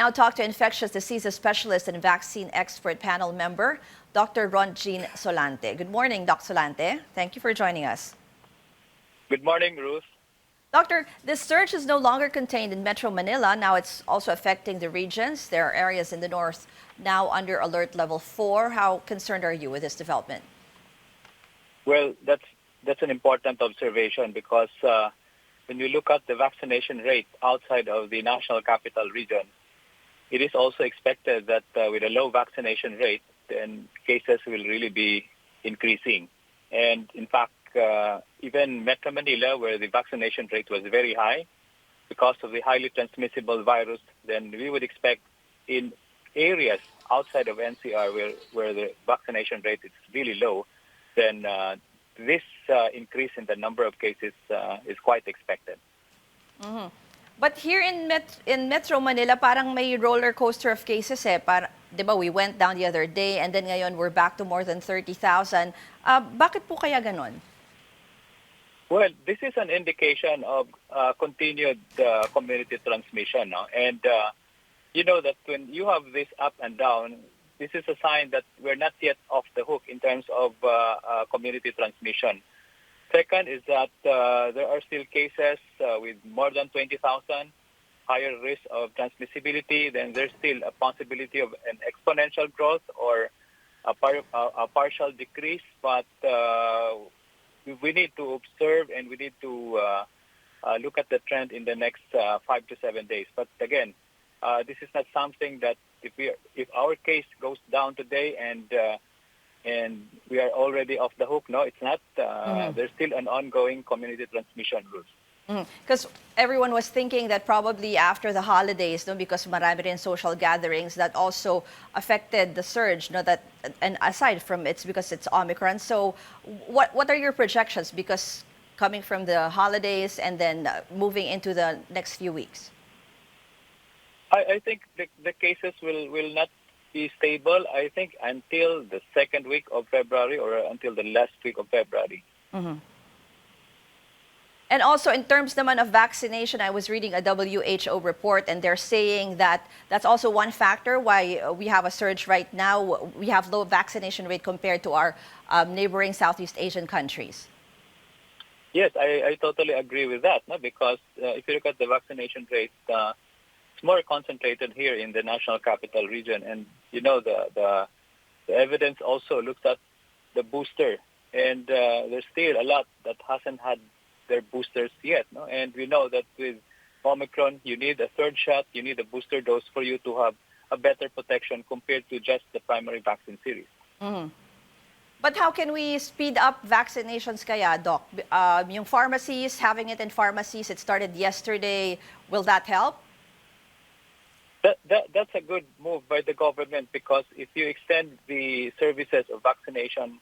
Now talk to infectious diseases specialist and vaccine expert panel member, Dr. Rontgene Solante. Good morning, Dr. Solante. Thank you for joining us. Good morning, Ruth. Doctor, this surge is no longer contained in Metro Manila. Now it's also affecting the regions. There are areas in the north now under alert level 4. How concerned are you with this development? Well, that's an important observation because when you look at the vaccination rate outside of the national capital region, it is also expected that with a low vaccination rate, then cases will really be increasing. And in fact, even Metro Manila, where the vaccination rate was very high, because of the highly transmissible virus, then we would expect in areas outside of NCR where the vaccination rate is really low, then this increase in the number of cases is quite expected. Mm-hmm. But here in Metro Manila, parang may roller coaster of cases eh. Di ba, we went down the other day and then ngayon we're back to more than 30,000. Bakit po kaya ganon? Well, this is an indication of continued community transmission. No? And you know that when you have this up and down, this is a sign that we're not yet off the hook in terms of community transmission. Second is that there are still cases with more than 20,000, higher risk of transmissibility. Then there's still a possibility of an exponential growth or a partial decrease. But we need to observe and we need to look at the trend in the next 5 to 7 days. But again, this is not something that if our case goes down today and we are already off the hook. No, it's not. There's still an ongoing community transmission route. Because everyone was thinking that probably after the holidays, no, because marami rin social gatherings, that also affected the surge. No, that and aside from it's because it's Omicron. So, what are your projections? Because coming from the holidays and then moving into the next few weeks. I think the cases will not be stable, I think, until the second week of February or until the last week of February. Mm-hmm. And also in terms naman of vaccination, I was reading a WHO report and they're saying that that's also one factor why we have a surge right now. We have low vaccination rate compared to our neighboring Southeast Asian countries. Yes, I totally agree with that. No? Because if you look at the vaccination rate, it's more concentrated here in the national capital region. And, you know, the evidence also looks at the booster. And there's still a lot that hasn't had their boosters yet. No? And we know that with Omicron, you need a third shot, you need a booster dose for you to have a better protection compared to just the primary vaccine series. Mm-hmm. But how can we speed up vaccinations kaya, Doc? Yung pharmacies, having it in pharmacies, it started yesterday. Will that help? That's a good move by the government because if you extend the services of vaccination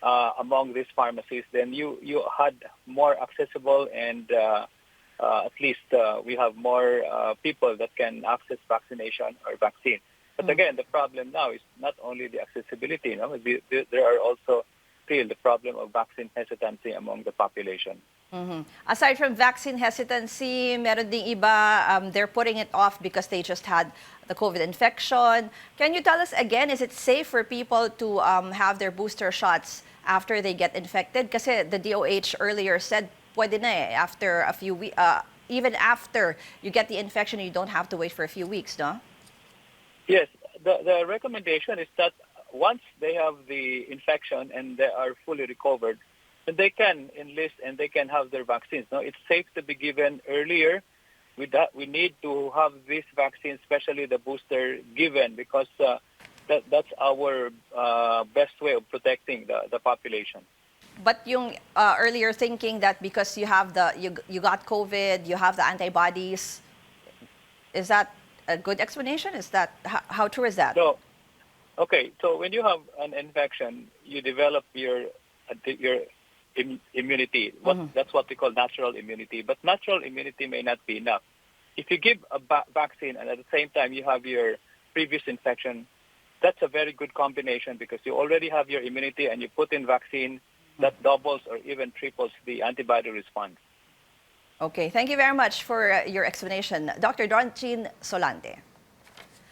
among these pharmacies, then you had more accessible and at least we have more people that can access vaccination or vaccine. But again, the problem now is not only the accessibility. You know, there are also still the problem of vaccine hesitancy among the population. Mm-hmm. Aside from vaccine hesitancy, meron ding iba, they're putting it off because they just had the COVID infection. Can you tell us again, is it safe for people to have their booster shots after they get infected? Kasi the DOH earlier said, pwede na eh, after a few weeks, even after you get the infection, you don't have to wait for a few weeks, no? Yes, the recommendation is that once they have the infection and they are fully recovered, then they can enlist and they can have their vaccines. No, it's safe to be given earlier. With that, we need to have this vaccine, especially the booster, given because that's our best way of protecting the population. But yung earlier thinking that because you have you got COVID, you have the antibodies, is that a good explanation? Is that how true is that? No. Okay, so when you have an infection, you develop your immunity. That's what we call natural immunity. But natural immunity may not be enough. If you give a vaccine and at the same time you have your previous infection, that's a very good combination because you already have your immunity and you put in vaccine that doubles or even triples the antibody response. Okay, thank you very much for your explanation. Dr. Rontgene Solante.